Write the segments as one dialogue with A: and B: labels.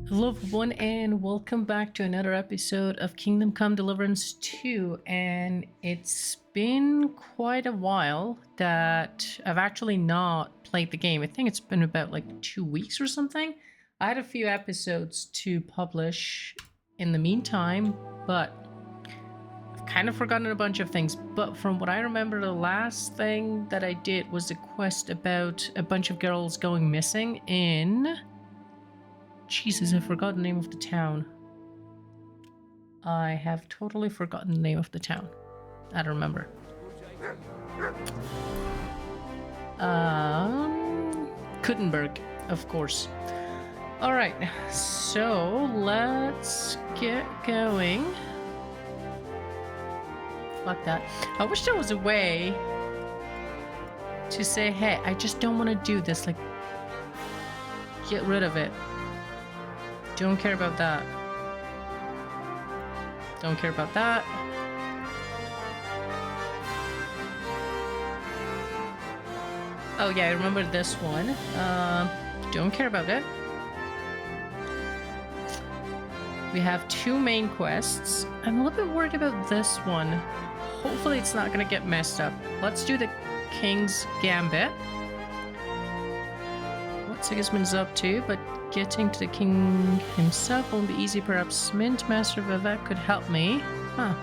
A: Hello everyone and welcome back to another episode of Kingdom Come Deliverance 2, and it's been quite a while that I've actually not played the game. I think it's been about like 2 weeks or something. I had a few episodes to publish in the meantime, but I've kind of forgotten a bunch of things. But from what I remember, the last thing that I did was a quest about a bunch of girls going missing in... Jesus, I forgot the name of the town. I have totally forgotten the name of the town. I don't remember. Kuttenberg, of course. Alright, so let's get going. Fuck that. I wish there was a way to say, hey, I just don't want to do this. Like, get rid of it. Don't care about that. Don't care about that. Oh yeah, I remember this one. Don't care about it. We have 2 main quests. I'm a little bit worried about this one. Hopefully it's not gonna get messed up. Let's do the King's Gambit. What Sigismund's up to, but getting to the king himself won't be easy. Perhaps Mint Master Vivek could help me. Huh.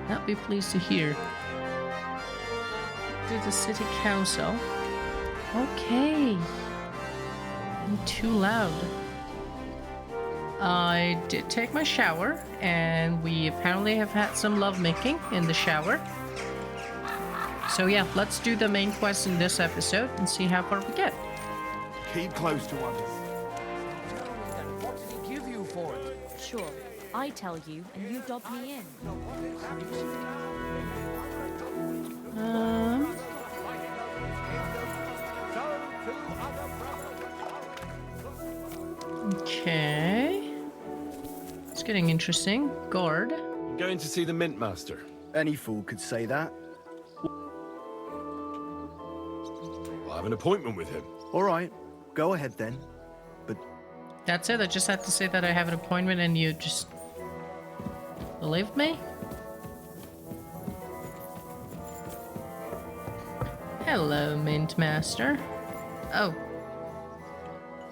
A: I'll be pleased to hear. To the city council. Okay. I'm too loud. I did take my shower, and we apparently have had some lovemaking in the shower. So yeah, let's do the main quest in this episode and see how far we get.
B: Keep close to us.
C: What did he give you for it?
D: Sure, I tell you and you dob me in.
A: Okay. It's getting interesting. Guard.
E: I'm going to see the Mint Master.
B: Any fool could say that.
E: I have an appointment with him.
B: All right, go ahead then. But
A: That's it. I just had to say that I have an appointment and you just believed me? Hello, Mint Master. Oh.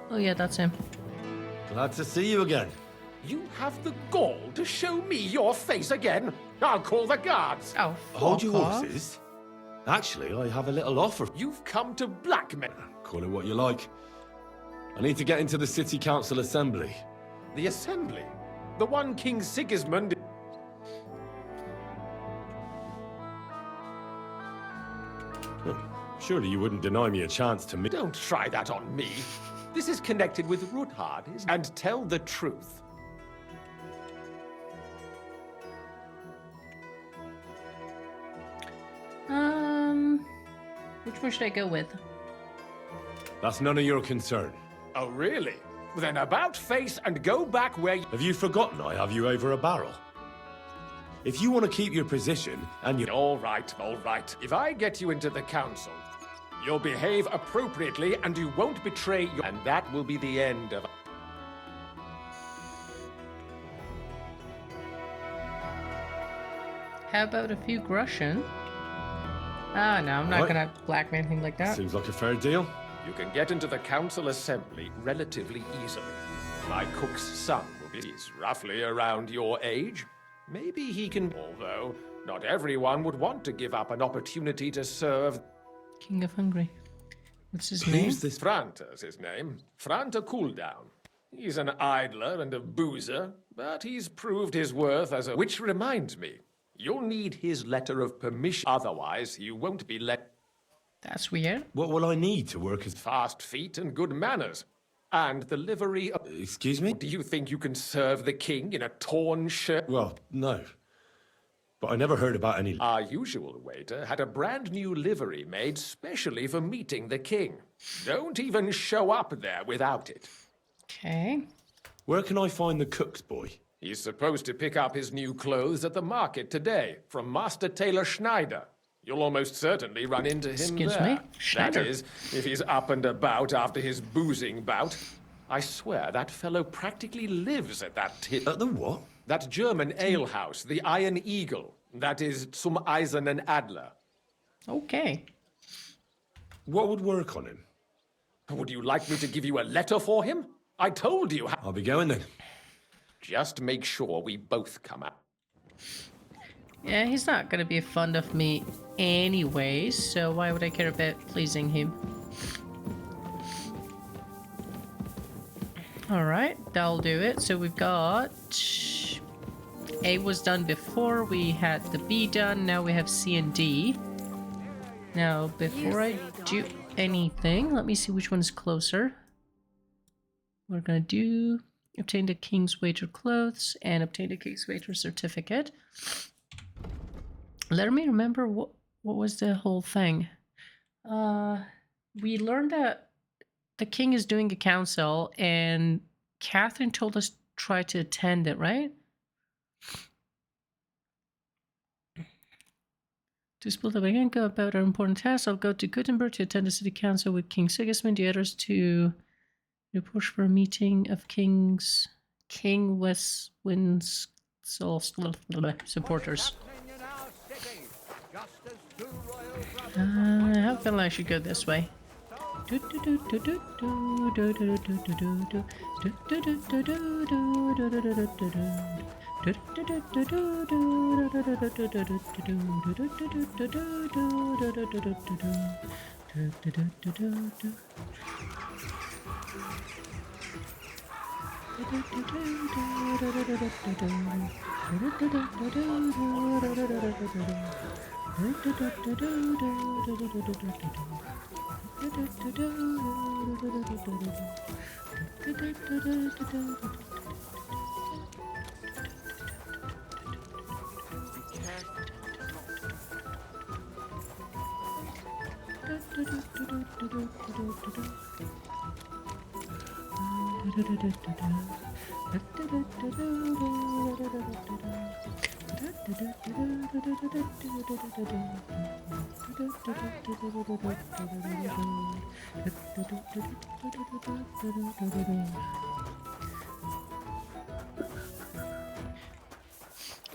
A: Oh yeah, that's him.
E: Glad to see you again.
C: You have the gall to show me your face again? I'll call the guards.
A: Oh,
E: Hold
A: fuck
E: your
A: off.
E: horses. Actually, I have a little offer.
C: You've come to blackmail.
E: Call it what you like. I need to get into the City Council Assembly.
C: The assembly? The one King Sigismund...
E: Surely you wouldn't deny me a chance to meet...
C: Don't try that on me. This is connected with Ruthard, and tell the truth.
A: Which one should I go with?
E: That's none of your concern.
C: Oh, really? Then about face and go back where you...
E: Have you forgotten I have you over a barrel? If you want to keep your position, and you...
C: All right, all right. If I get you into the council, you'll behave appropriately and you won't betray your... And that will be the end of...
A: How about a few Grushan? Oh no, I'm not
E: Right.
A: gonna blackmail anything like that.
E: Seems like a fair deal.
C: You can get into the council assembly relatively easily. My cook's son will be he's roughly around your age. Maybe he can... Although, not everyone would want to give up an opportunity to serve...
A: King of Hungary. What's his name?
E: Who's this?
C: Franta's his name. Franta Cooldown. He's an idler and a boozer, but he's proved his worth as a... Which reminds me, you'll need his letter of permission. Otherwise, you won't be let...
A: That's weird.
E: What will I need to work as...
C: Fast feet and good manners. And the livery of...
E: Excuse me?
C: Do you think you can serve the king in a torn shirt?
E: Well, no. But I never heard about any...
C: Our usual waiter had a brand new livery made specially for meeting the king. Don't even show up there without it.
A: Okay.
E: Where can I find the cook's boy?
C: He's supposed to pick up his new clothes at the market today from Master Tailor Schneider. You'll almost certainly run into him
A: Excuse
C: there.
A: me? Schneider?
C: That is, if he's up and about after his boozing bout. I swear that fellow practically lives at that
E: At the what?
C: that German alehouse, the Iron Eagle. That is zum Eisernen Adler.
A: Okay.
E: What would work on him?
C: Would you like me to give you a letter for him? I told you.
E: I'll be going then.
C: Just make sure we both come out.
A: Yeah, he's not gonna be fond of me anyways, so why would I care about pleasing him? Alright, that'll do it. So we've got... A was done before, we had the B done, now we have C and D. Now, before I do anything, let me see which one is closer. We're gonna do... Obtain the King's Wager clothes and obtain the King's Wager certificate. Let me remember what was the whole thing. We learned that the king is doing a council and Catherine told us to try to attend it, right? To split up again, go about our important tasks. I'll go to Gutenberg to attend the city council with King Sigismund. The others to push for a meeting of King Westwind's supporters. I have a feeling I should go this way.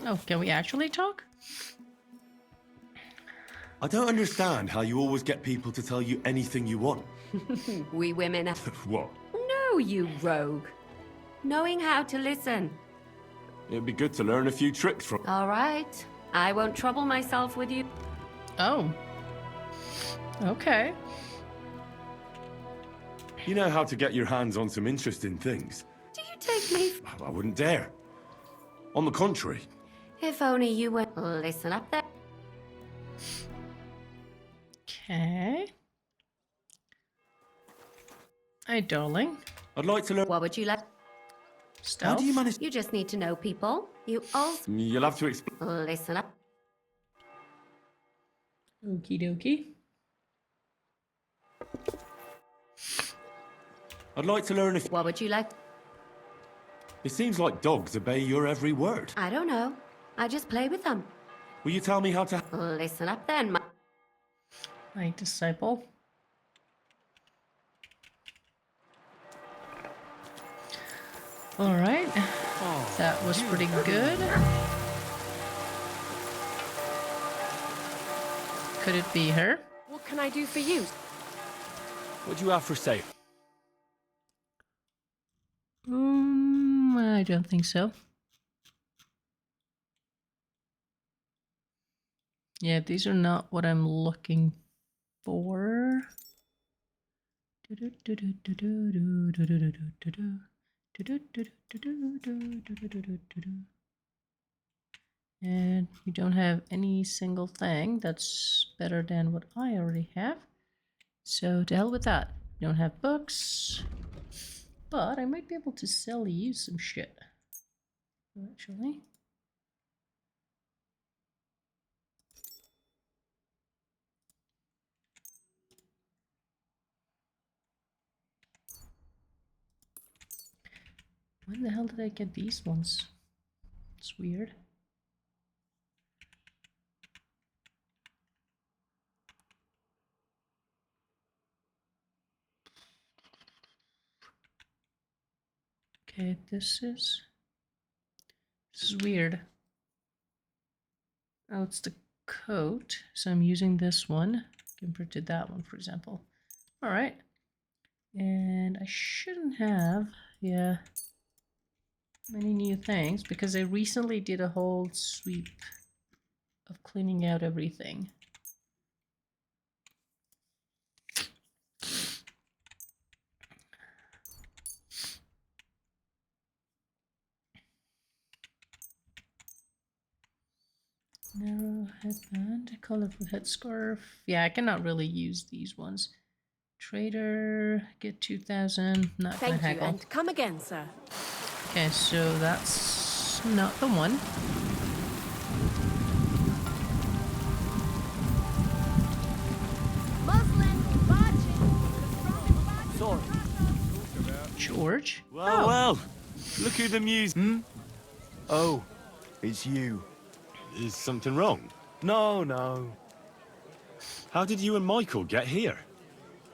A: Oh, can we actually talk?
E: I don't understand how you always get people to tell you anything you want.
F: We women are...
E: What?
F: No, you rogue. Knowing how to listen.
E: It'd be good to learn a few tricks from...
F: All right. I won't trouble myself with you.
A: Oh. Okay.
E: You know how to get your hands on some interesting things.
F: Do you take me...
E: I wouldn't dare. On the contrary.
F: If only you would... Listen up there.
A: Okay. Hi, darling.
E: I'd like to learn...
F: What would you like?
E: How
A: Stealth?
E: do you manage...
F: You just need to know people. You also...
E: You'll have to explain...
F: Listen up.
A: Okie dokie.
E: I'd like to learn if...
F: What would you like?
E: It seems like dogs obey your every word.
F: I don't know. I just play with them.
E: Will you tell me how to...
F: Listen up then,
A: My disciple. Alright. That was pretty good. Could it be her?
D: What can I do for you?
E: What do you have for sale?
A: I don't think so. Yeah, these are not what I'm looking for. And you don't have any single thing that's better than what I already have. So to hell with that. You don't have books. But I might be able to sell you some shit. Actually. When the hell did I get these ones? It's weird. Okay, this is weird. Oh, it's the coat, so I'm using this one compared to that one, for example. All right, and I shouldn't have, yeah, many new things because I recently did a whole sweep of cleaning out everything. Narrow headband, colorful headscarf. Yeah, I cannot really use these ones. Trader, get 2,000. Not gonna
G: Thank you,
A: haggle.
G: and come again, sir.
A: Okay, so that's not the one.
G: Sorry.
A: George?
E: Well, well. Look who the muse.
B: Oh, it's you.
E: Is something wrong?
B: No, no.
E: How did you and Michael get here?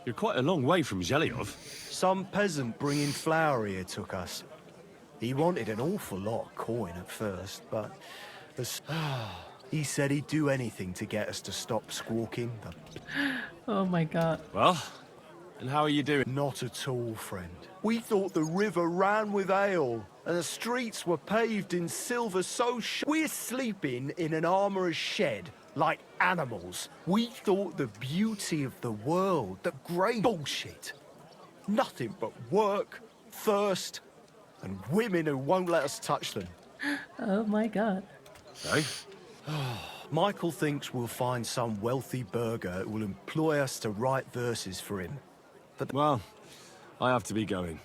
E: You're quite a long way from Zhelyov.
B: Some peasant bringing flour here took us. He wanted an awful lot of coin at first, but he said he'd do anything to get us to stop squawking.
A: Oh my god.
E: Well, and how are you doing?
B: Not at all, friend. We thought the river ran with ale, and the streets were paved in silver so we're sleeping in an armourer's shed like animals. We thought the beauty of the world, the great bullshit. Nothing but work, thirst, and women who won't let us touch them.
A: Oh my god.
E: So?
B: Michael thinks we'll find some wealthy burgher who will employ us to write verses for him.
E: Well, I have to be going.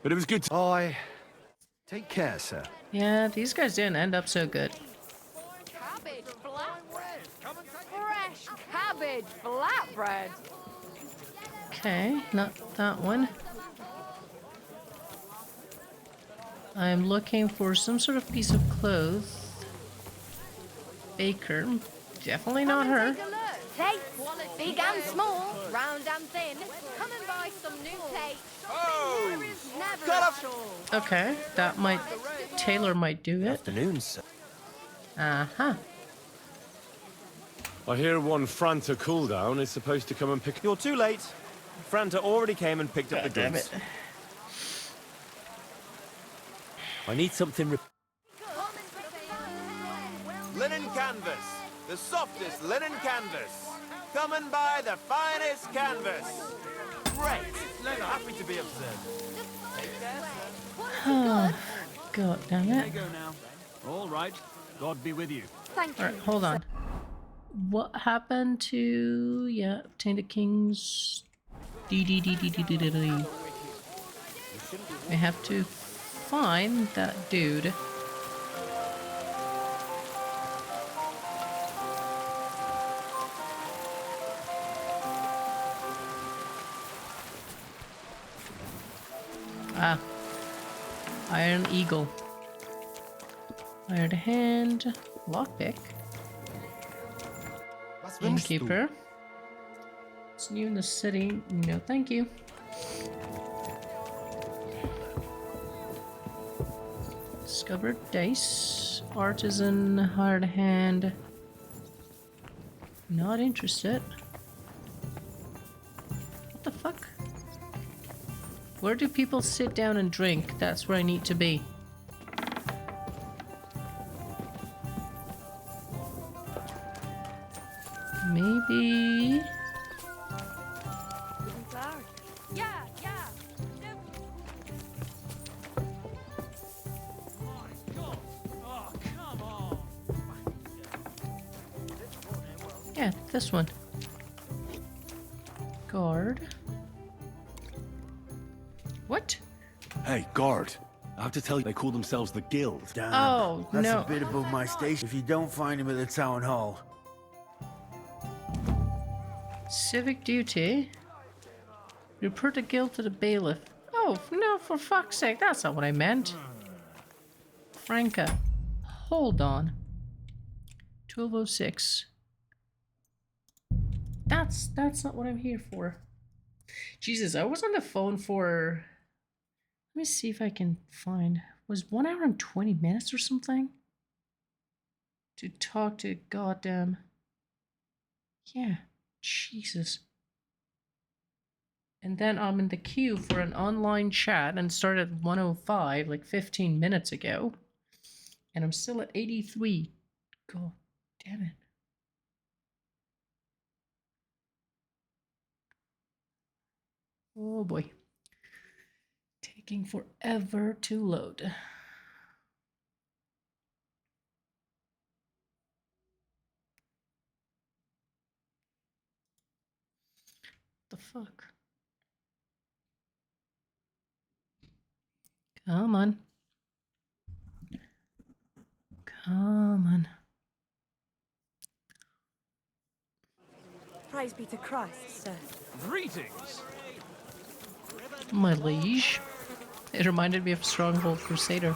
E: But it was good to...
B: Take care, sir.
A: Yeah, these guys didn't end up so good.
F: Cabbage flatbread. Fresh cabbage flatbread.
A: Okay, not that one. I'm looking for some sort of piece of cloth. Baker. Definitely not her.
F: Plates, big and small, round and thin. Come and buy some new plates.
H: Oh!
F: Never a chore.
A: Okay, that might... Taylor might do it.
H: Afternoon, sir.
A: Uh-huh.
E: I hear one Franta cooldown is supposed to come and pick...
H: You're too late. Franta already came and picked up the
A: Damn
H: goods.
A: it.
H: I need something... Linen canvas. The softest linen canvas. Come and buy the finest canvas. Great. Happy to be observed.
A: Oh, god damn it.
I: Go now. All right. God be with you.
F: Thank you.
A: Alright, hold on. What happened to... Yeah, obtain the king's... D. I have to find that dude. Ah. Iron Eagle. Iron Hand. Lockpick. Innkeeper. It's new in the city. No, thank you. Discovered dice. Artisan. Hard hand. Not interested. What the fuck? Where do people sit down and drink? That's where I need to be. Maybe...
F: Yeah.
A: Yeah, this one. Guard. What?
E: Hey, guard. I have to tell you, they call themselves the Guild.
J: Damn.
A: Oh,
J: That's
A: no.
J: a bit above my station. If you don't find him at the town hall.
A: Civic duty. Report the guild to the bailiff. Oh, no, for fuck's sake. That's not what I meant. Franca. Hold on. 1206. That's not what I'm here for. Jesus, I was on the phone for Let me see if I can find. Was 1 hour and 20 minutes or something? To talk to goddamn. Yeah, Jesus. And then I'm in the queue for an online chat and started at 105 like 15 minutes ago. And I'm still at 83. God damn it. Oh boy. Taking forever to load. The fuck? Come on. Come on.
G: Praise be to Christ, sir.
I: Greetings.
A: My liege. It reminded me of Stronghold Crusader.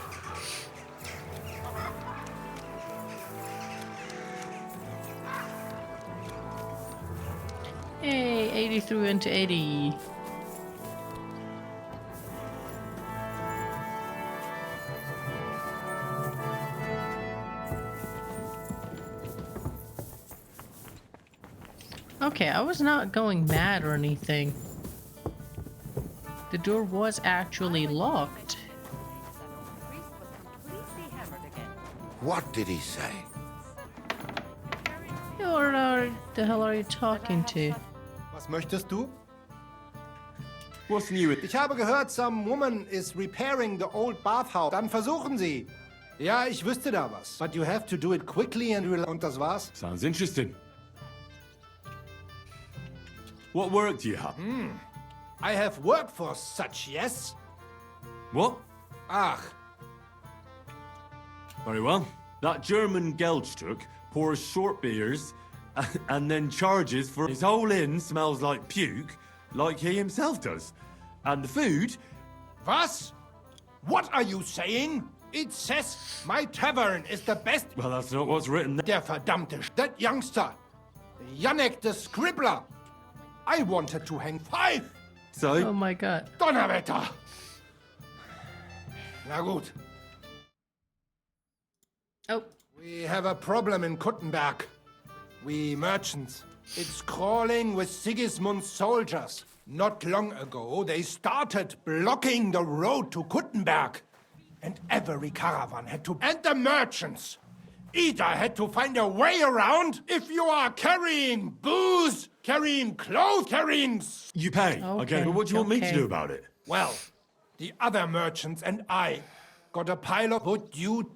A: Hey, 80 through into 80. Okay, I was not going mad or anything. The door was actually locked.
K: What did he say?
A: Or the hell are you talking to?
L: Was möchtest du?
E: What's new with...
L: Ich habe gehört, some woman is repairing the old bathhouse. Dann versuchen Sie. Ja, ich wüsste da was. But you have to do it quickly and und das war's.
E: Sounds interesting. What work do you have?
L: I have worked for such, yes?
E: What?
L: Ach,
E: Very well. That German Geldstück pours short beers and then charges for his whole inn smells like puke, like he himself does. And the food...
L: was? What are you saying? It says my tavern is the best.
E: Well, that's not what's written there.
L: Der verdammte, that youngster, Yannick the Scribbler. I wanted to hang 5.
E: So?
A: Oh my god.
L: Donnerwetter! Na gut.
A: Oh.
L: We have a problem in Kuttenberg. We merchants. It's crawling with Sigismund's soldiers. Not long ago, they started blocking the road to Kuttenberg. And every caravan had to... And the merchants! Either had to find a way around if you are carrying booze, carrying clothes, carrying...
E: You pay. Okay, but what do you want me to do about it?
L: Well, the other merchants and I got a pile of wood you...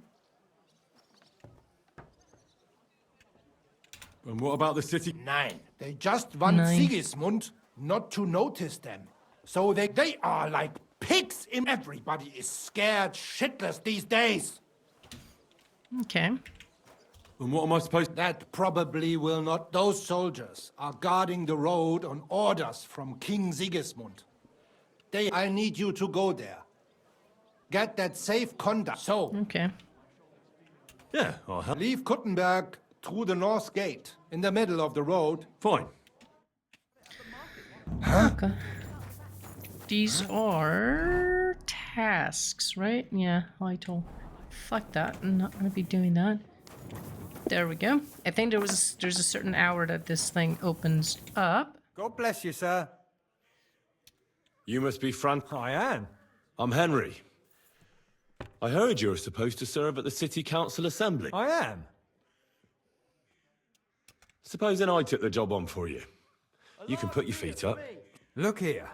E: And what about the city?
L: Nine. They just want Sigismund not to notice them. So they are like pigs. Everybody is scared shitless these days.
A: Okay.
E: And what am I supposed to...
L: That probably will not... Those soldiers are guarding the road on orders from King Sigismund. I need you to go there. Get that safe conduct. So...
A: Okay.
E: Yeah, I'll help.
L: Leave Kuttenberg through the north gate, in the middle of the road.
E: Fine.
L: Huh?
A: Okay. These are tasks, right? Yeah, I told. Fuck that. I'm not gonna be doing that. There we go. I think there's a certain hour that this thing opens up.
J: God bless you, sir.
E: You must be Frank.
J: I am.
E: I'm Henry. I heard you're supposed to serve at the City Council Assembly.
J: I am.
E: Supposing I took the job on for you. You can put your feet up.
J: Look here.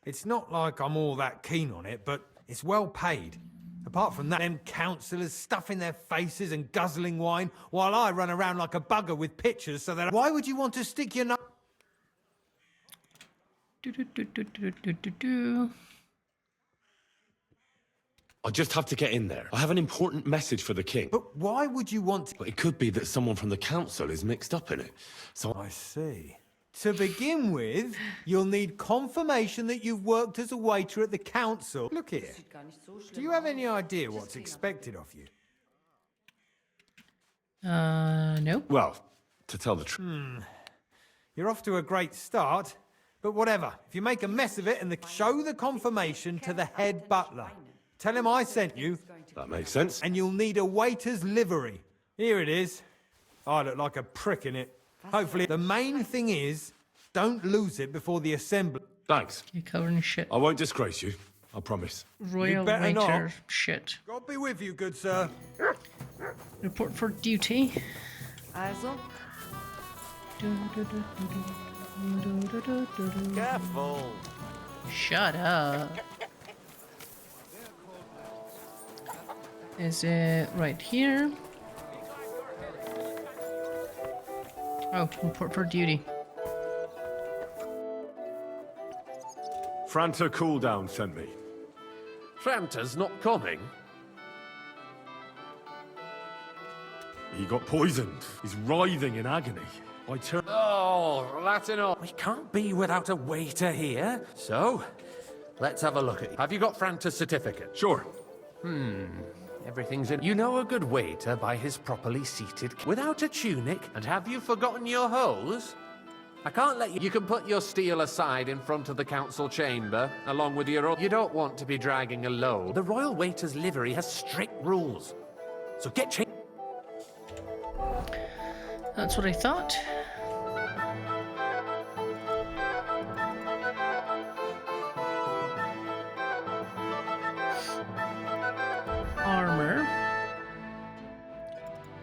J: It's not like I'm all that keen on it, but it's well paid. Apart from that, them councillors stuffing their faces and guzzling wine, while I run around like a bugger with pictures so that... Why would you want to stick your nose...
E: I just have to get in there. I have an important message for the king.
J: But why would you want to...
E: But it could be that someone from the council is mixed up in it. So
J: I see. To begin with, you'll need confirmation that you've worked as a waiter at the council. Look here. Do you have any idea what's expected of you?
A: No.
E: Well, to tell the truth.
J: You're off to a great start, But whatever. If you make a mess of it and show the confirmation to the head butler. Tell him I sent you.
E: That makes sense.
J: And you'll need a waiter's livery. Here it is. I look like a prick in it. Hopefully, the main thing is, don't lose it before the assembly.
E: Thanks.
A: You're covering shit.
E: I won't disgrace you. I promise.
A: Royal
J: better
A: waiter
J: not.
A: shit.
J: God be with you, good sir.
A: Report for duty.
G: Also,
H: Careful.
A: Shut up. Is it right here? Oh, report for duty.
E: Franta Cooldown sent me.
C: Franta's not coming.
E: He got poisoned. He's writhing in agony. I turned...
C: Oh, that's enough. We can't be without a waiter here. So, let's have a look at it. Have you got Franta's certificate?
E: Sure.
C: Everything's in. You know a good waiter by his properly seated, without a tunic, and have you forgotten your hose? I can't let you. You can put your steel aside in front of the council chamber, along with your. You don't want to be dragging a load. The royal waiter's livery has strict rules, so get changed.
A: That's what I thought. Armor.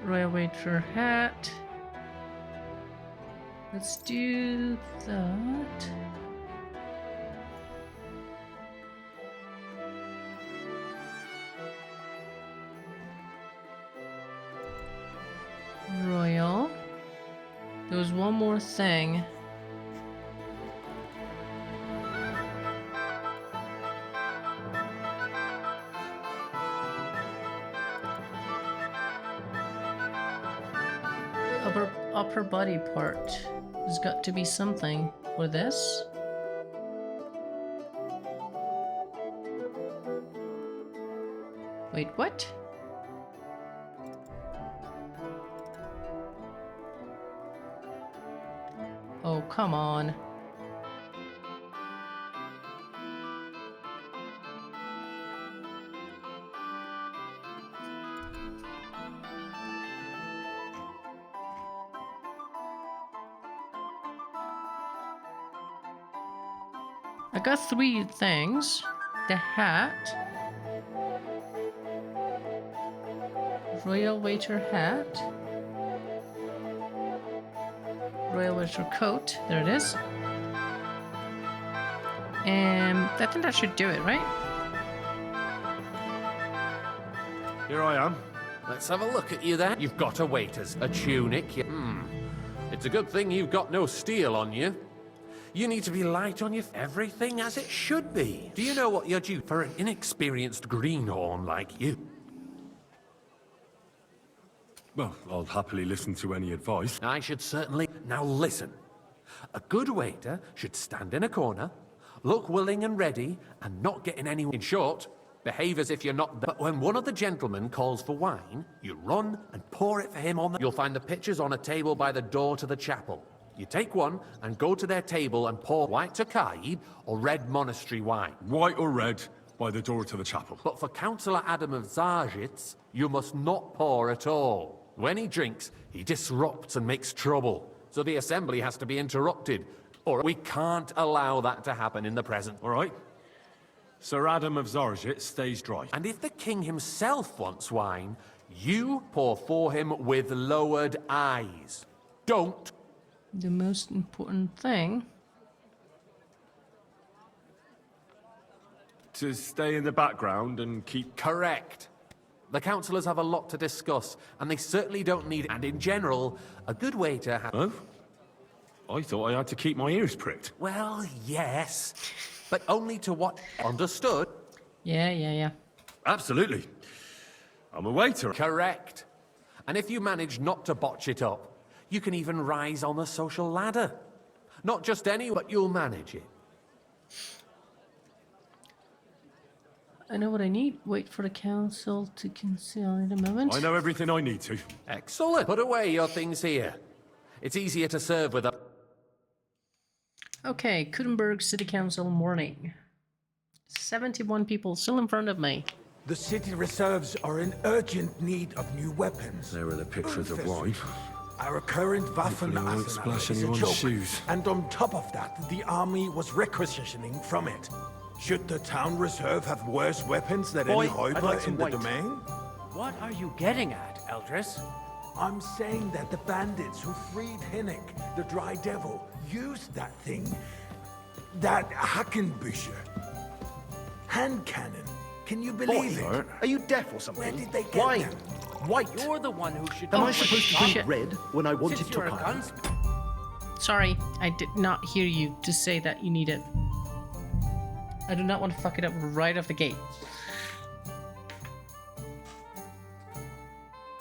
A: Royal waiter hat. Let's do that. Royal. There was one more thing. Upper body part. There's got to be something for this. Wait, what? Oh, come on. I got 3 things. The hat. Royal waiter hat. Royal waiter coat. There it is. And I think that should do it, right?
E: Here I am.
C: Let's have a look at you then. You've got a waiter's, a tunic. It's a good thing you've got no steel on you. You need to be light on your everything as it should be. Do you know what you're due for an inexperienced greenhorn like you?
E: Well, I'll happily listen to any advice.
C: I should certainly. Now listen. A good waiter should stand in a corner, look willing and ready, and not getting any. In short, behave as if you're not there. But when one of the gentlemen calls for wine, you run and pour it for him on the. You'll find the pitchers on a table by the door to the chapel. You take one and go to their table and pour white Tokaid or red monastery wine.
E: White or red by the door to the chapel.
C: But for Councillor Adam of Zarzhitz, you must not pour at all. When he drinks, he disrupts and makes trouble. So the assembly has to be interrupted. Or we can't allow that to happen in the present.
E: All right. Sir Adam of Zarzhitz stays dry.
C: And if the king himself wants wine, you pour for him with lowered eyes. Don't.
A: The most important thing.
E: To stay in the background and keep...
C: Correct. The councillors have a lot to discuss, and they certainly don't need it. And in general, a good waiter has...
E: Oh? I thought I had to keep my ears pricked.
C: Well, yes, but only to what... Understood?
A: Yeah.
E: Absolutely. I'm a waiter.
C: Correct. And if you manage not to botch it up, you can even rise on the social ladder. Not just any, but you'll manage it.
A: I know what I need. Wait for the council to conceal in a moment.
E: I know everything I need to.
C: Excellent. Put away your things here. It's easier to serve with a...
A: Okay, Kudenberg City Council morning. 71 people still in front of me.
B: The city reserves are in urgent need of new weapons.
M: There are the pictures of wine.
B: Our current Waffen
M: Hopefully it won't
B: arsenal
M: splash
B: is a
M: anyone's
B: joke.
M: shoes.
B: And on top of that, the army was requisitioning from it. Should the town reserve have worse weapons than
H: Boy,
B: any
H: I'd
B: Räuber
H: like some
B: in the
H: white.
B: domain?
H: What are you getting at, Eldris?
B: I'm saying that the bandits who freed Hinnick, the Dry Devil, used that thing. That Hackenbücher. Hand cannon. Can you believe it?
N: Are you deaf or something?
B: Where did they get
N: Why?
B: them?
N: White.
H: You're the one who should...
N: Am
H: know
N: I supposed to
H: what
N: drink red when I wanted
H: Since
N: to
H: you're a
N: come?
H: gunsmith.
A: Sorry, I did not hear you to say that you need it. I do not want to fuck it up right off the gate.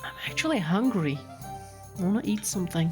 A: I'm actually hungry. I want to eat something.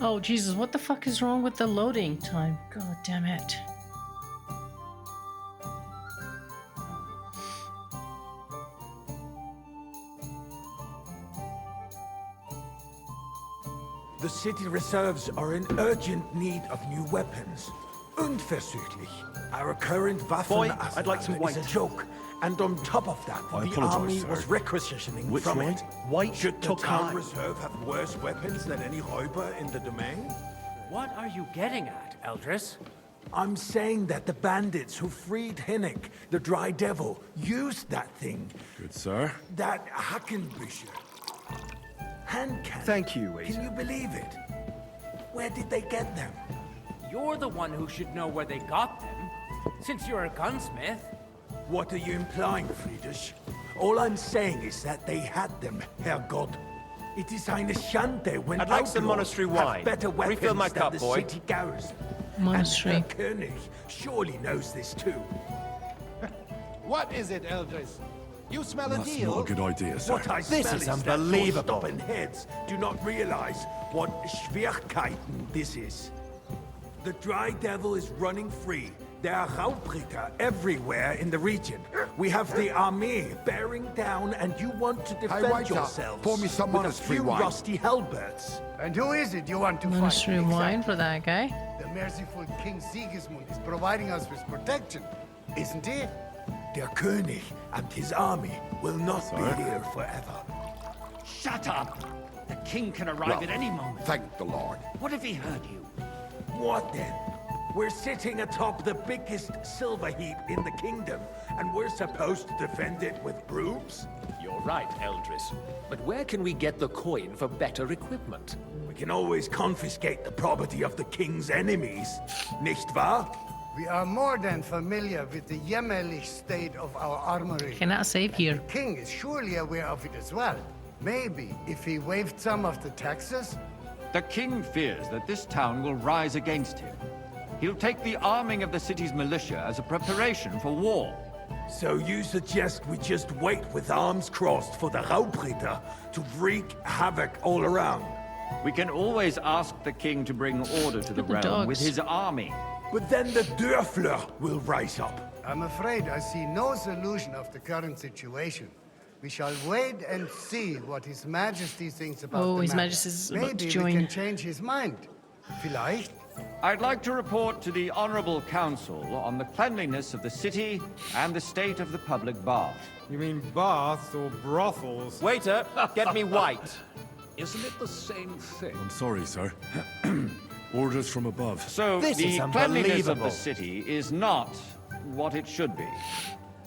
A: Oh Jesus, what the fuck is wrong with the loading time? God damn it.
B: The city reserves are in urgent need of new weapons. Unverzüglich. Our current
N: Boy,
B: Waffen
N: I'd like some
B: arsenal is
N: white.
B: a joke. And on top of that,
M: I
B: the
M: apologize,
B: army
M: sir.
B: was requisitioning
M: Which
B: from
M: white?
B: it.
N: White
B: Should the
N: took
B: town
N: high.
B: reserve have worse weapons than any Räuber in the domain?
H: What are you getting at, Eldris?
B: I'm saying that the bandits who freed Hinnick, the Dry Devil, used that thing.
M: Good, sir.
B: That Hackenbücher. Hand cannon.
N: Thank you, waiter.
B: Can you believe it? Where did they get them?
H: You're the one who should know where they got them. Since you're a gunsmith.
B: What are you implying, Friedrich? All I'm saying is that they had them, Herr God. It is eine Schande when
H: I'd like some
B: outlaws
H: monastery
B: have
H: wine.
B: better weapons
H: Refill my
B: than
H: cup,
B: the
H: boy.
B: city garrison.
A: Monastery.
B: And Herr König surely knows this too.
L: What is it, Eldris? You smell a
M: That's
L: deal?
M: not a good idea, sir.
B: What I
H: This
B: smell
H: is
B: that
H: unbelievable.
B: your stubborn heads do not realize what Schwierigkeiten this is. The Dry Devil is running free. There are Raubritter everywhere in the region. We have the army bearing down, and you want to defend
K: waiter,
B: yourselves
K: pour me some
B: with a
K: monastery
B: few
K: wine.
B: rusty halberds.
O: And who is it you want to
A: Monastery
O: fight?
A: wine for that guy.
O: The merciful King Sigismund is providing us with protection, isn't he?
B: Der König and his army will not be here forever.
I: Shut up! The king can arrive at any moment.
K: Thank the Lord.
I: What if he heard you?
B: What then? We're sitting atop the biggest silver heap in the kingdom, and we're supposed to defend it with brooms?
C: You're right, Eldris. But where can we get the coin for better equipment?
B: We can always confiscate the property of the king's enemies, nicht wahr?
O: We are more than familiar with the jämmerlich state of our armory.
A: Cannot save here.
O: The king is surely aware of it as well. Maybe if he waived some of the taxes?
I: The king fears that this town will rise against him. He'll take the arming of the city's militia as a preparation for war.
B: So you suggest we just wait with arms crossed for the Raubritter to wreak havoc all around?
I: We can always ask the king to bring order to the
A: Look at the
I: realm with
A: dogs.
I: his army.
B: But then the Dörfler will rise up.
O: I'm afraid I see no solution of the current situation. We shall wait and see what His Majesty thinks about
A: Oh,
O: the
A: His
O: matter.
A: Majesty's about to
O: Maybe we
A: join.
O: can change his mind. Vielleicht?
I: I'd like to report to the Honorable Council on the cleanliness of the city and the state of the public bath.
J: You mean baths or brothels?
H: Waiter, get me white.
M: Isn't it the same thing? I'm sorry, sir. Orders from above.
I: So
H: This is
I: the cleanliness of
H: unbelievable.
I: the city is not what it should be.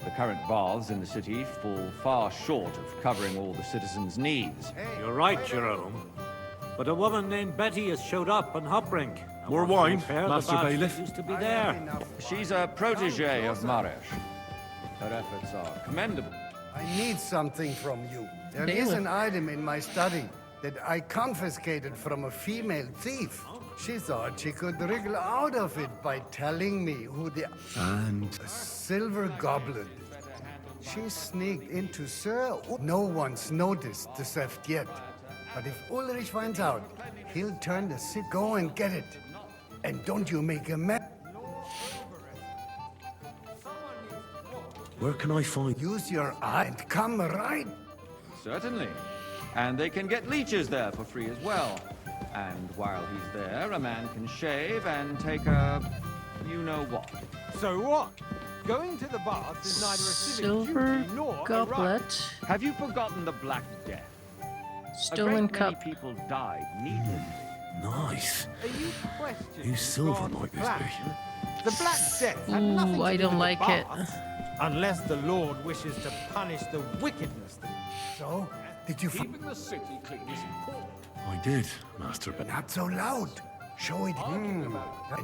I: The current baths in the city fall far short of covering all the citizens' needs.
P: You're right, Jerome. But a woman named Betty has showed up on Hoprink.
M: More wine, Master Bailiff?
P: Used to be there.
I: She's a protege of Maresh. Her efforts are commendable.
O: I need something from you. There
A: Really?
O: is an item in my study. that I confiscated from a female thief. She thought she could wriggle out of it by telling me who the...
M: And?
O: A silver goblet. She sneaked into Sir... No one's noticed the theft yet. But if Ulrich finds out, he'll turn the city... Go and get it. And don't you make a mess.
M: Where can I find...
O: Use your eye and come right...
I: Certainly. And they can get leeches there for free as well. And while he's there, a man can shave and take a... you-know-what.
J: So what? Going to the bath is neither a civic
A: Silver
J: duty nor a right.
A: goblet.
I: Have you forgotten the Black Death?
A: Stolen
I: a great
A: cup.
I: many people died needlessly.
M: Nice.
J: Are you questioning
M: Whose silver
J: God's
M: might this
J: plan?
M: be?
J: The Black Death had nothing
A: Ooh,
J: to
A: I
J: do
A: don't
J: with
A: like
J: the
A: it.
J: bath, unless the Lord wishes to punish the wickedness.
O: So, did you...
M: Keeping the city clean is important. I did, Master, but
O: Not so loud. Show it. And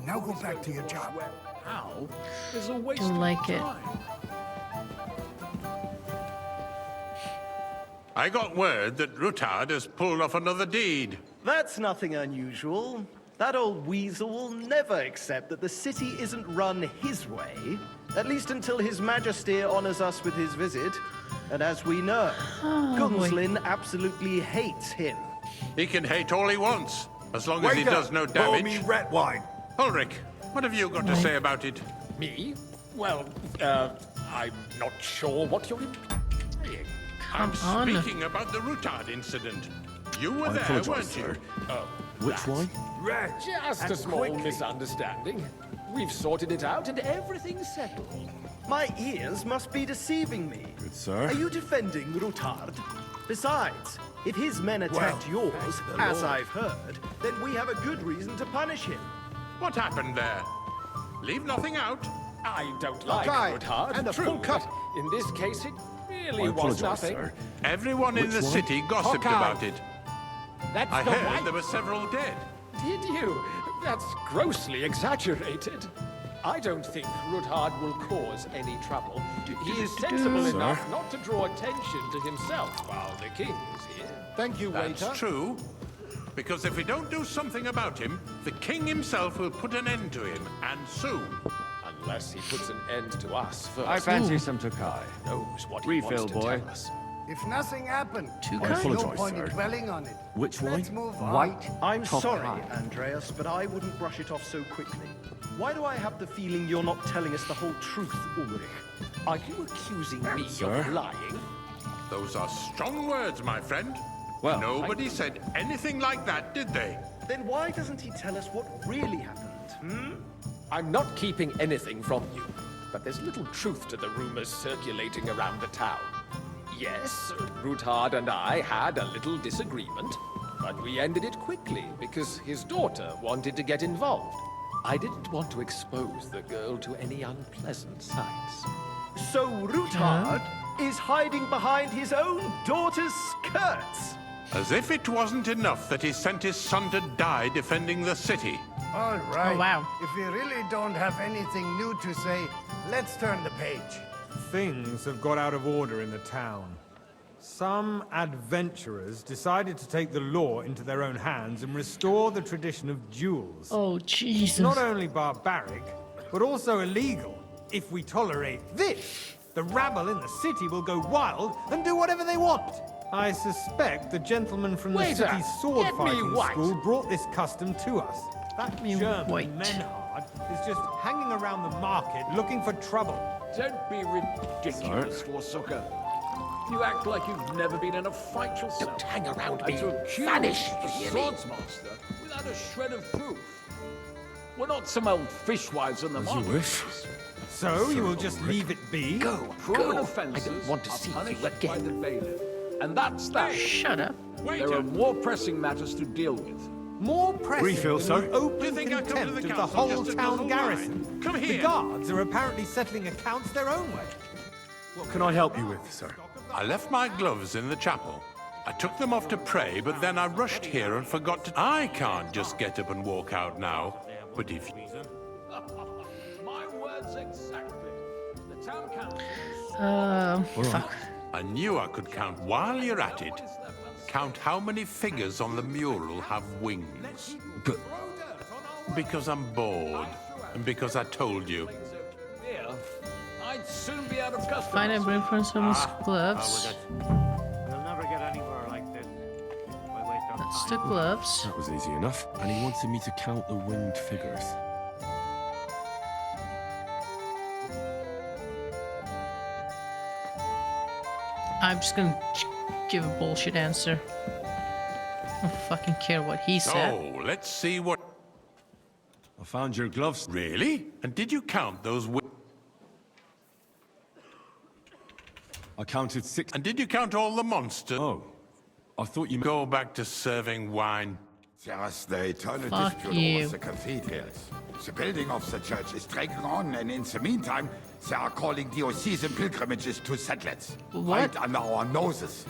O: now go back to your job.
M: how is a waste
A: Don't
M: of
A: like it.
M: time.
K: I got word that Rutard has pulled off another deed.
N: That's nothing unusual. That old weasel will never accept that the city isn't run his way, at least until His Majesty honors us with his visit. And as we know, Gunslin absolutely hates him.
K: He can hate all he wants, as long as he
B: Waiter,
K: does no
B: pour
K: damage.
B: me red wine.
K: Ulrich, what have you got to say about it?
C: Me? Well, I'm not sure what you're implying.
K: I'm
A: on.
K: speaking about the Rutard incident. You were
M: I
K: there,
M: apologise,
K: weren't
M: sir.
K: you?
C: Oh,
M: Which wine?
B: Red.
C: just
B: And
C: a small
B: quickly.
C: misunderstanding. We've sorted it out and everything's settled.
N: My ears must be deceiving me.
M: Good, sir.
N: Are you defending Rutard? Besides, if his men attacked
B: Well,
N: yours,
B: thank the
N: as
B: Lord.
N: I've heard, then we have a good reason to punish him.
K: What happened there? Leave nothing out.
C: I don't like
L: Hawkeye,
C: Rutard,
L: and a
C: true,
L: full cup.
C: but in this case it really
M: I
C: was
M: apologise,
C: nothing.
M: sir.
K: Everyone in
M: Which
K: the
M: one?
K: city gossiped
L: Hawkeye.
K: about it.
L: That's
K: I
L: the
K: heard
L: white.
K: there were several dead.
C: Did you? That's grossly exaggerated. I don't think Rutard will cause any trouble. He is sensible
M: Sir?
C: enough not to draw attention to himself while the king is here.
L: Thank you,
K: That's
L: waiter.
K: true. Because if we don't do something about him, the king himself will put an end to him, and soon.
C: Unless he puts an end to us first.
I: I fancy some Tokai.
C: Knows what he
I: Refill,
C: wants to
I: boy.
C: tell us.
O: If nothing happened,
A: Two
O: there's no
M: apologise,
O: point in
M: sir.
O: dwelling on it.
M: Which
O: Let's
M: wine?
O: move on.
I: White
N: I'm
I: Tokai.
N: sorry, Andreas, but I wouldn't brush it off so quickly. Why do I have the feeling you're not telling us the whole truth, Ulrich?
C: Are you accusing me
M: Sir?
C: of lying?
K: Those are strong words, my friend.
I: Well,
K: Nobody said anything like that, did they?
N: Then why doesn't he tell us what really happened,
C: I'm not keeping anything from you, but there's little truth to the rumors circulating around the town. Yes, Rutard and I had a little disagreement, but we ended it quickly because his daughter wanted to get involved. I didn't want to expose the girl to any unpleasant sights.
N: So Rutard is hiding behind his own daughter's skirts.
K: As if it wasn't enough that he sent his son to die defending the city.
O: All right.
A: Oh, wow.
O: If we really don't have anything new to say, let's turn the page.
J: Things have got out of order in the town. Some adventurers decided to take the law into their own hands and restore the tradition of duels.
A: Oh, Jesus.
J: Not only barbaric, but also illegal. If we tolerate this, the rabble in the city will go wild and do whatever they want. I suspect the gentleman from the
C: Waiter,
J: city's sword
C: get me
J: fighting
C: white.
J: school brought this custom to us. That
A: me
J: German
A: white.
J: Menhard is just hanging around the market looking for trouble.
M: Don't be ridiculous, Forsucker. You act like you've never been in a fight yourself.
C: Don't hang around
M: And
C: me.
M: to accuse
C: Vanish,
M: the
C: you hear me?
M: swordsmaster without a shred of proof. We're not some old fishwives on the As you market. wish.
J: So you will just leave it be?
M: Proven offences
C: I don't want to
M: are
C: see you
M: punished
C: again.
M: by the bailiff. And that's that.
A: Shut up.
M: There are more pressing matters to deal with.
J: More pressing
M: Refill,
J: than
M: sir.
J: the
K: Do
J: open
K: you think I come to
J: contempt
K: the
J: of the
K: council
J: whole
K: just to
J: town
K: guzzle
J: garrison.
K: wine? Come
J: The
K: here.
J: guards are apparently settling accounts their own way.
M: What can I help you with, sir?
K: I left my gloves in the chapel. I took them off to pray, but then I rushed here and forgot to... I can't just get up and walk out now. But if...
M: My words exactly. The town council...
A: Fuck.
K: I knew I could count while you're at it. count how many figures on the mural have wings.
E: But
K: because I'm bored, and because I told you.
M: Yeah, I'd soon be out of customers.
A: Find and bring from someone's gloves.
P: We'll never get anywhere like this.
A: That's the gloves.
Q: That was easy enough. And he wanted me to count the winged figures.
A: I'm just gonna give a bullshit answer. I don't fucking care what he said.
K: So, let's see what...
E: I found your gloves.
K: Really? And did you count those
E: I counted 6.
K: And did you count all the monsters?
E: Oh, I thought you...
K: Go back to serving wine.
R: There's the eternal
A: Fuck
R: dispute
A: you.
R: over the cathedrals. The building of the church is dragging on, and in the meantime, they are calling diocesan pilgrimages to settlers.
A: What?
R: Right under our noses.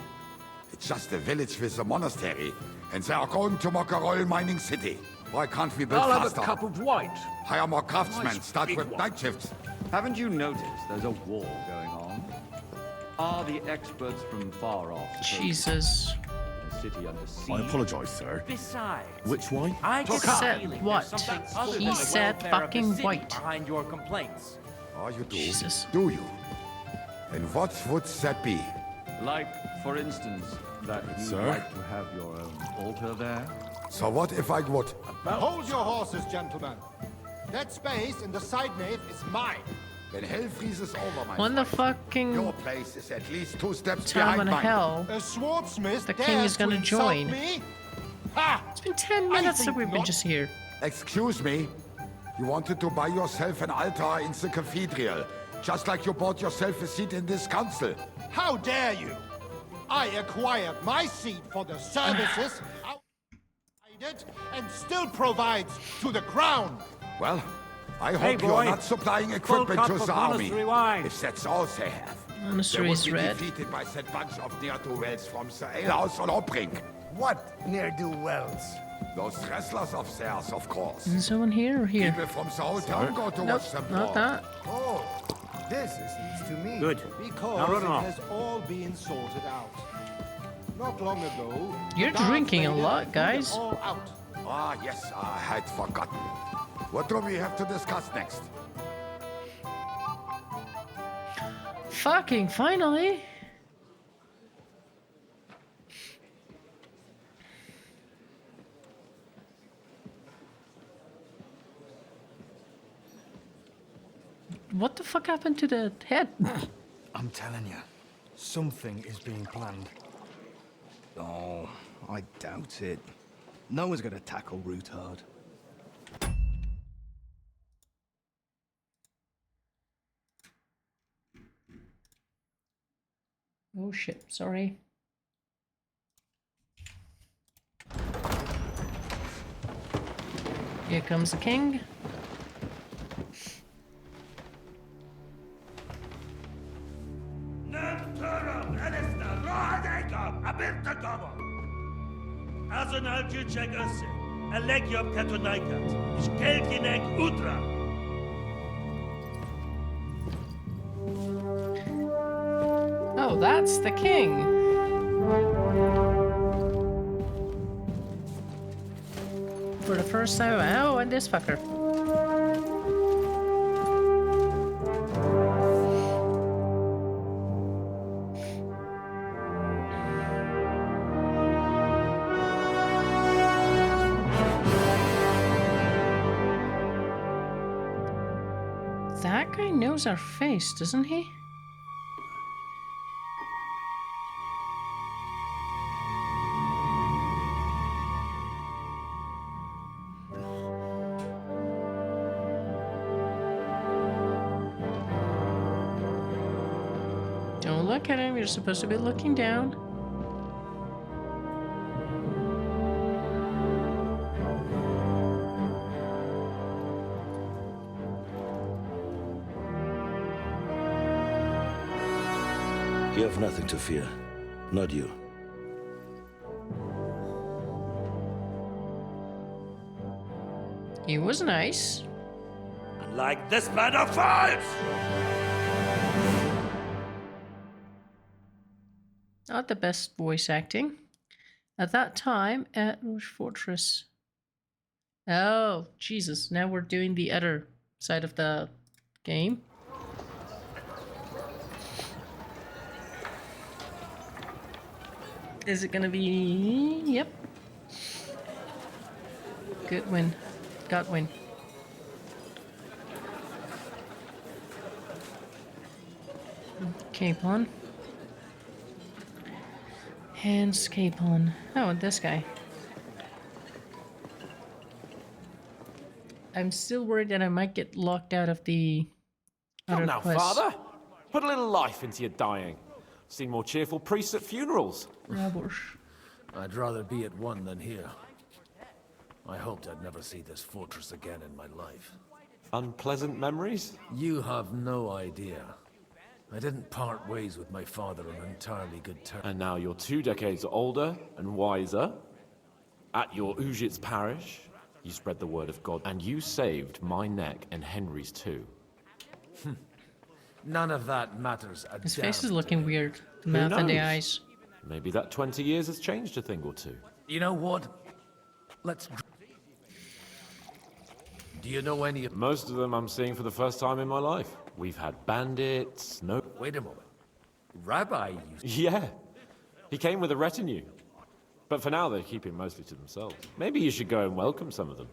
R: It's just a village with a monastery, and they are going to make a royal mining city. Why can't we build
M: I'll
R: faster?
M: have a cup of white.
R: Hire more craftsmen,
M: Nice
R: start
M: big
R: with
M: one.
R: night shifts.
I: Haven't you noticed there's a war going on? Are the experts from far off supposed to
A: Jesus.
I: the city under siege?
Q: I apologize, sir.
S: Besides,
Q: Which wine?
S: I get the
A: Said
S: feeling
A: what?
S: there's something other
A: He
S: than the
A: said
S: welfare of the
A: fucking
S: city
A: white.
S: behind your complaints.
R: Oh, you do?
A: Jesus.
R: Do you? And what would that be?
I: Like, for instance, that you'd
R: Sir?
I: like to have your own altar there?
R: So what if I would?
L: Hold your horses, gentlemen. That space in the side nave is mine.
R: When hell freezes over, my
A: When the
R: friend,
A: fucking
R: your place is at least 2 steps
A: time
R: behind
A: in
R: mine.
A: hell
L: A swordsmith
A: the king
L: dares
A: is gonna
L: to insult
A: join?
L: me? Ha!
A: It's been 10 minutes that we've been just here.
R: Excuse me? You wanted to buy yourself an altar in the cathedral, just like you bought yourself a seat in this council.
L: How dare you? I acquired my seat for the services outside and still provides to the crown.
R: Well, I
P: Hey,
R: hope you're
P: boy.
R: not supplying
P: Full
R: equipment
P: cup
R: to
P: of
R: the army.
P: monastery wine.
R: If that's all they have.
A: Monastery
R: they would
A: is
R: be
A: red.
R: defeated by that bunch of ne'er-do-wells from the alehouse on Opring.
O: What ne'er-do-wells?
R: Those wrestlers of theirs, of course.
A: Is someone here or here?
R: People from the whole town go to
A: Nope,
R: watch them
A: not
R: brawl.
A: that.
O: Oh, this is news to me.
P: Good.
L: Because
P: Now run
L: it
P: along.
L: has all been sorted out. Not long ago,
A: You're
L: the Darth
A: drinking a
L: Vader
A: lot,
L: threw
A: guys.
L: them all out.
R: Ah, yes, I had forgotten. What do we have to discuss next?
A: Fucking finally. What the fuck happened to the head?
B: I'm telling you, something is being planned. Oh, I doubt it. No one's gonna tackle Rootard.
A: Oh shit, sorry. Here comes the king. Oh, that's the king. For the first time. Oh, and this fucker. That guy knows our face, doesn't he? Don't look at him, you're supposed to be looking down.
T: You have nothing to fear. Not you.
A: He was nice.
U: Like this man of fives!
A: Not the best voice acting. At that time, at Rouge Fortress. Oh, Jesus. Now we're doing the other side of the game. Is it gonna be... Yep. Good win. Got win. Capon. Hands Capon. Oh, and this guy. I'm still worried that I might get locked out of the other
M: Come now,
A: quest.
M: father. Put a little life into your dying. Seen more cheerful priests at funerals.
S: I'd rather be at one than here. I hoped I'd never see this fortress again in my life.
M: Unpleasant memories?
S: You have no idea. I didn't part ways with my father on entirely good terms.
M: And now you're 2 decades older and wiser. At your Ujit's parish, you spread the word of God, and you saved my neck and Henry's too.
S: None of that matters.
A: His face is looking weird. The mouth and the eyes.
M: Maybe that 20 years has changed a thing or two.
S: You know what? Let's... Do you know any of...
M: Most of them I'm seeing for the first time in my life. We've had bandits, no...
S: Wait a moment. Rabbi
M: Yeah. He came with a retinue. But for now, they're keeping mostly to themselves. Maybe you should go and welcome some of them.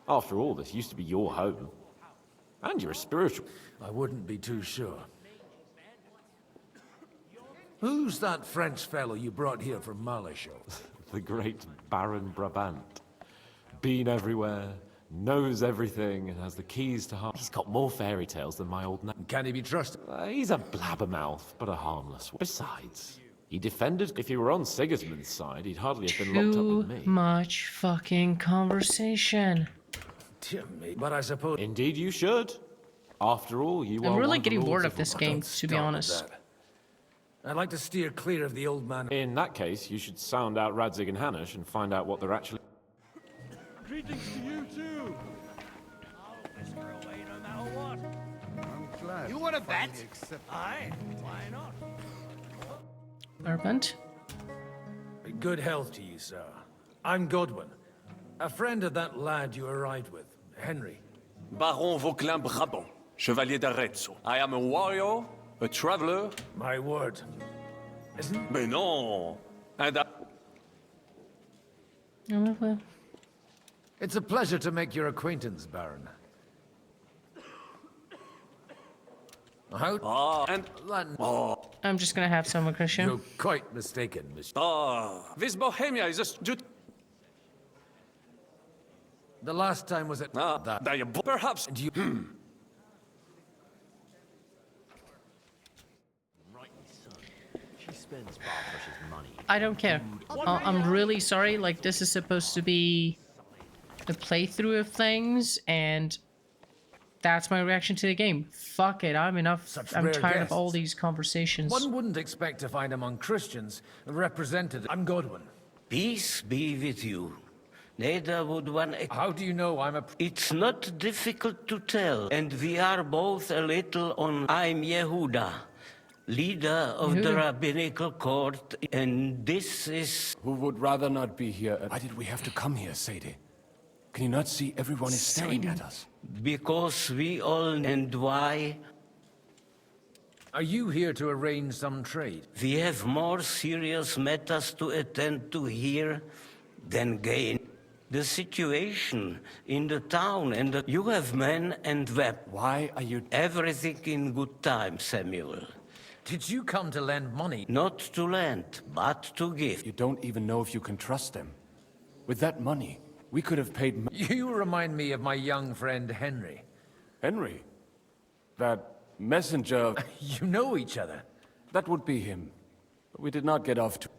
M: After all, this used to be your home. And you're a spiritual.
S: I wouldn't be too sure. Who's that French fellow you brought here from Maléchal?
M: The great Baron Brabant. Been everywhere, knows everything, and has the keys to heart. He's got more fairy tales than my old name.
S: Can he be trusted?
M: He's a blabbermouth, but a harmless one. Besides, he defended... If he were on Sigismund's side, he'd hardly have been locked up with me.
A: Too much fucking conversation.
S: Dear me, but I suppose...
M: Indeed you should. After all, you are
A: I'm really
M: one of the
A: getting bored
M: lords
A: of this game, to be honest.
S: I'd like to steer clear of the old man.
M: In that case, you should sound out Radzig and Hanush and find out what they're actually...
E: Greetings to you too.
L: You want to bet?
E: Aye. Why not?
A: Barbant.
S: Good health to you, sir. I'm Godwin. A friend of that lad you arrived with, Henry.
V: Baron Vauquelin Brabant, Chevalier d'Arezzo. I am a warrior, a traveler.
S: My word. Isn't...
V: Mais non. And
S: It's a pleasure to make your acquaintance, Baron. How...
A: I'm just gonna have someone, Christian.
S: You're quite mistaken, Mr.
V: This Bohemia is a...
S: The last time was at... that...
V: Perhaps...
S: And you...
A: I don't care. I'm really sorry. Like, this is supposed to be the playthrough of things, and that's my reaction to the game. Fuck it. I'm tired of all these conversations.
S: One wouldn't expect to find among Christians represented. I'm Godwin.
W: Peace be with you. Neither would one...
S: How do you know I'm a...
W: It's not difficult to tell, and we are both a little on... I'm Yehuda, leader of the rabbinical court, and this is...
Q: Who would rather not be here? Why did we have to come here, Sadie? Can you not see everyone is staring at us?
W: Because we all... And why?
S: Are you here to arrange some trade?
W: We have more serious matters to attend to here than gain. The situation in the town, and you have men and weapons.
Q: Why are you...
W: Everything in good time, Samuel.
S: Did you come to lend money?
W: Not to lend, but to give.
Q: You don't even know if you can trust them. With that money, we could have paid...
S: You remind me of my young friend Henry.
Q: Henry? That messenger...
S: You know each other?
Q: That would be him. But we did not get off to...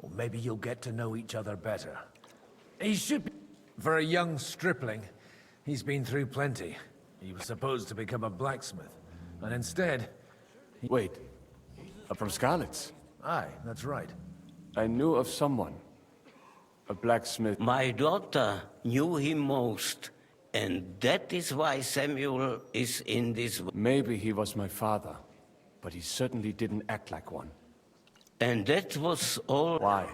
S: Or maybe you'll get to know each other better. He should be... For a young stripling, he's been through plenty. He was supposed to become a blacksmith. And instead...
Q: Wait. From Scarlet's?
S: Aye, that's right.
Q: I knew of someone. A blacksmith.
W: My daughter knew him most, And that is why Samuel is in this...
Q: Maybe he was my father, but he certainly didn't act like one.
W: And that was all...
Q: Why?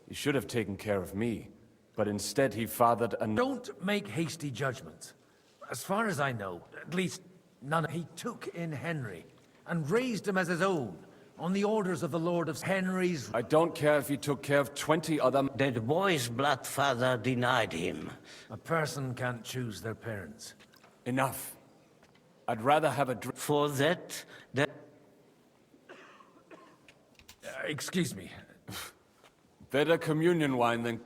Q: He should have taken care of me, but instead he fathered a...
S: Don't make hasty judgments. As far as I know, at least none... He took in Henry and raised him as his own, on the orders of the Lord of Henry's...
Q: I don't care if he took care of 20 other...
W: That boy's blood father denied him.
S: A person can't choose their parents.
Q: Enough. I'd rather have a drink...
W: For that...
S: Excuse me.
Q: Better communion wine than...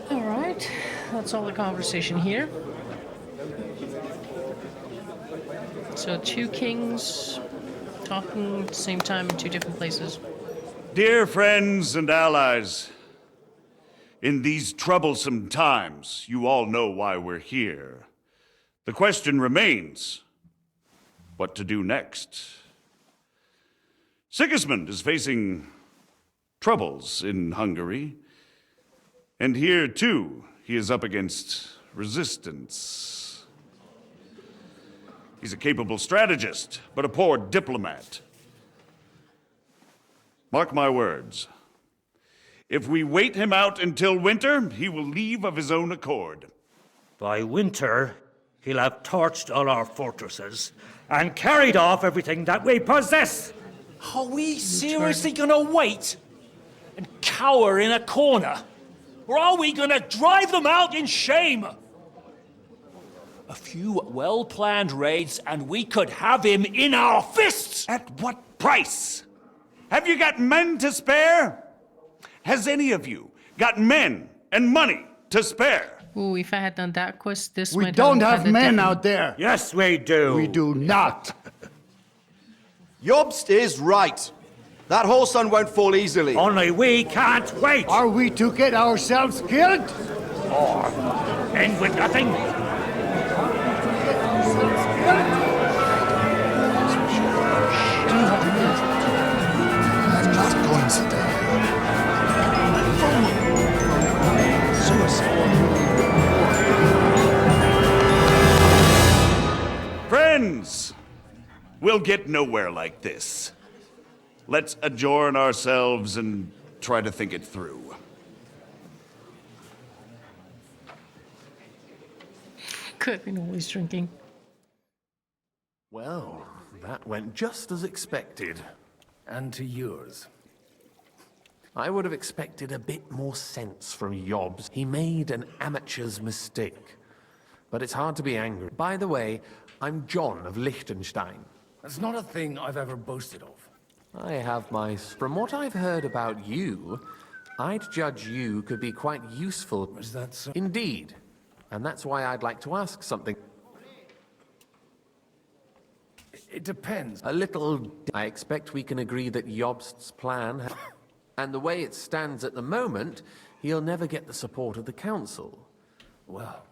A: All right, that's all the conversation here. So 2 kings talking at the same time in 2 different places.
D: Dear friends and allies, in these troublesome times, you all know why we're here. The question remains, what to do next? Sigismund is facing troubles in Hungary, and here, too, he is up against resistance. He's a capable strategist, but a poor diplomat. Mark my words. If we wait him out until winter, he will leave of his own accord.
U: By winter, he'll have torched all our fortresses and carried off everything that we possess.
F: Are we seriously gonna wait and cower in a corner? Or are we gonna drive them out in shame? A few well-planned raids and we could have him in our fists!
D: At what price? Have you got men to spare? Has any of you got men and money to spare?
A: Ooh, if I had done that quest, this
O: We
A: might
O: don't
A: had
O: have
A: a
O: men
A: different-
O: out there.
U: Yes, we do.
O: We do not.
H: Jobst is right. That whole sun won't fall easily.
U: Only we can't wait.
O: Are we to get ourselves killed?
U: Or end with nothing.
B: I'm not going to die.
D: Friends, we'll get nowhere like this. Let's adjourn ourselves and try to think it through.
A: Could have been always drinking.
G: Well, that went just as expected.
S: And to yours.
G: I would have expected a bit more sense from Jobs. He made an amateur's mistake. But it's hard to be angry. By the way, I'm John of Liechtenstein.
S: That's not a thing I've ever boasted of.
G: I have my... From what I've heard about you, I'd judge you could be quite useful.
S: Is that so?
G: Indeed. And that's why I'd like to ask something.
S: It depends.
G: A little... I expect we can agree that Jobst's plan... And the way it stands at the moment, he'll never get the support of the council.
S: Well...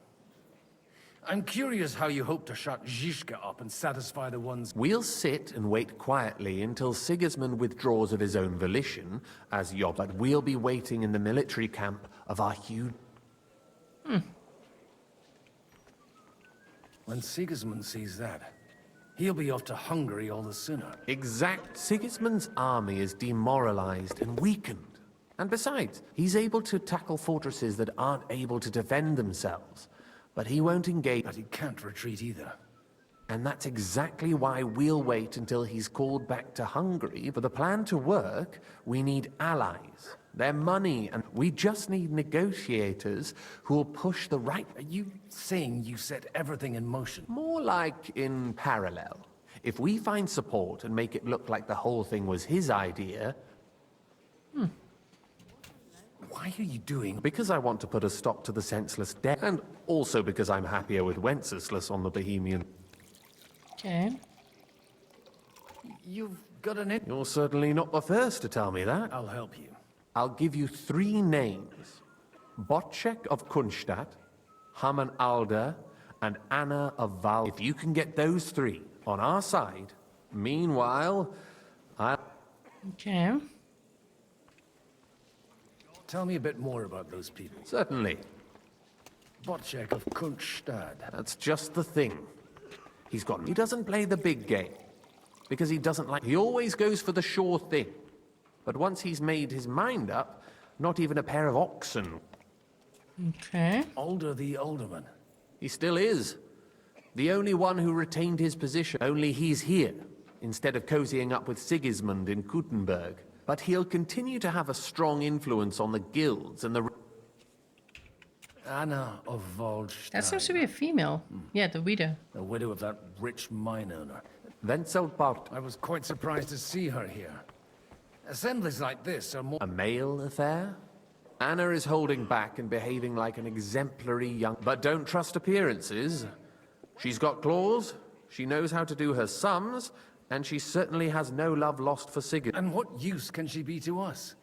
S: I'm curious how you hope to shut Zizka up and satisfy the ones...
G: We'll sit and wait quietly until Sigismund withdraws of his own volition, as Job, but we'll be waiting in the military camp of our huge...
S: When Sigismund sees that, he'll be off to Hungary all the sooner.
G: Exact. Sigismund's army is demoralized and weakened. And besides, he's able to tackle fortresses that aren't able to defend themselves. But he won't engage.
S: But he can't retreat either.
G: And that's exactly why we'll wait until he's called back to Hungary. For the plan to work, we need allies, their money, and we just need negotiators who will push the right...
S: Are you saying you set everything in motion?
G: More like in parallel. If we find support and make it look like the whole thing was his idea...
S: Why are you doing?
G: Because I want to put a stop to the senseless death, and also because I'm happier with Wenceslas on the Bohemian.
A: Okay.
S: You've got an...
G: You're certainly not the first to tell me that.
S: I'll help you.
G: I'll give you 3 names. Bocek of Kunstadt, Haman Alder, and Anna of Val. If you can get those 3 on our side, meanwhile,
A: Okay.
S: Tell me a bit more about those people.
G: Certainly.
S: Wojciech of Kunststadt.
G: That's just the thing. He doesn't play the big game. Because he doesn't like... He always goes for the sure thing. But once he's made his mind up, not even a pair of oxen.
A: Okay.
S: Older the alderman.
G: He still is. The only one who retained his position. Only he's here, instead of cozying up with Sigismund in Gutenberg. But he'll continue to have a strong influence on the guilds and the...
S: Anna of Waldstein.
A: That seems to be a female. Yeah, the widow.
S: The widow of that rich mine owner.
G: Wenzelbart.
S: I was quite surprised to see her here. Assemblies like this are more...
G: A male affair? Anna is holding back and behaving like an exemplary young... But don't trust appearances. She's got claws, she knows how to do her sums, and she certainly has no love lost for Sigurd.
S: And what use can she be to us?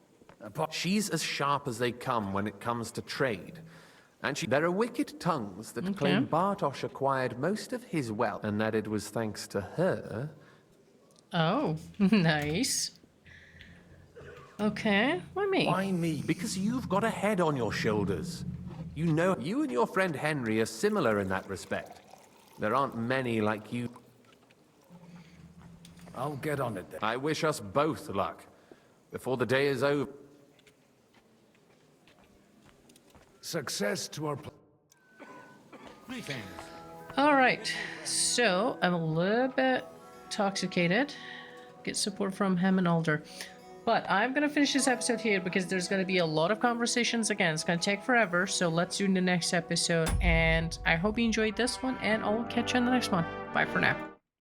G: She's as sharp as they come when it comes to trade. And there are wicked tongues that claim Bartosz acquired most of his wealth, and that it was thanks to her.
A: Oh, nice. Okay, why me?
G: Why me? Because you've got a head on your shoulders. You know, you and your friend Henry are similar in that respect. There aren't many like you.
S: I'll get on it then.
G: I wish us both luck, before the day is over.
S: Success to our...
A: All right, so I'm a little bit intoxicated. Get support from Hem and Alder. But I'm going to finish this episode here because there's going to be a lot of conversations again. It's going to take forever, so let's do the next episode. And I hope you enjoyed this one, and I'll catch you on the next one. Bye for now.